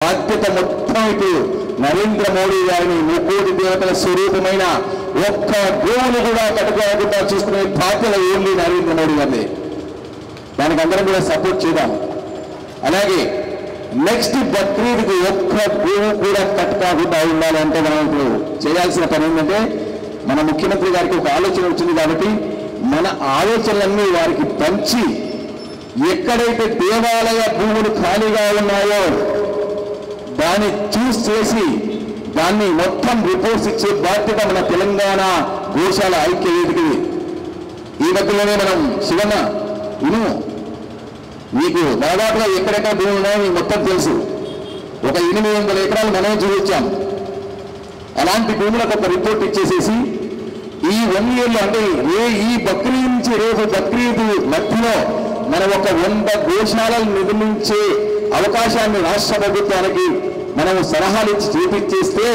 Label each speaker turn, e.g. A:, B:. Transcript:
A: బాధ్యత మొత్తం ఇప్పుడు నరేంద్ర మోడీ గారిని ముక్కోటి దేవతల స్వరూపమైన ఒక్క గోవును కూడా కట్టుకోకుండా చూసుకునే బాధ్యత ఓన్లీ నరేంద్ర మోడీ గారిని. దానికి అందరం కూడా సపోర్ట్ చేద్దాం. అలాగే నెక్స్ట్ బక్రీద్కి ఒక్క గోవు కూడా కట్టుకోకుండా ఉండాలంటే మనం ఇప్పుడు చేయాల్సిన పని ఏంటంటే, మన ముఖ్యమంత్రి గారికి ఒక ఆలోచన వచ్చింది కాబట్టి మన ఆలోచనలన్నీ వారికి పంచి ఎక్కడైతే దేవాలయ భూములు ఖాళీగా ఉన్నాయో దాన్ని చూస్ చేసి దాన్ని మొత్తం రిపోర్ట్స్ ఇచ్చే బాధ్యత మన తెలంగాణ గోశాల ఐక్య వేదికది. ఈ మధ్యలోనే మనం శివన్న విను, మీకు దాదాపుగా ఎక్కడెక్కడ భూములు ఉన్నాయో మీకు మొత్తం తెలుసు. ఒక 800 ఎకరాలు మనమే చూపించాం. అలాంటి భూములకు ఒక రిపోర్ట్ ఇచ్చేసేసి ఈ 1 yearలో అంటే ఈ బక్రీద్ నుంచి రేపు బక్రీద్ మధ్యలో మనం ఒక 100 గోశాలలు నిర్మించే అవకాశాన్ని రాష్ట్ర ప్రభుత్వానికి మనం సలహాలు ఇచ్చి చూపించేస్తే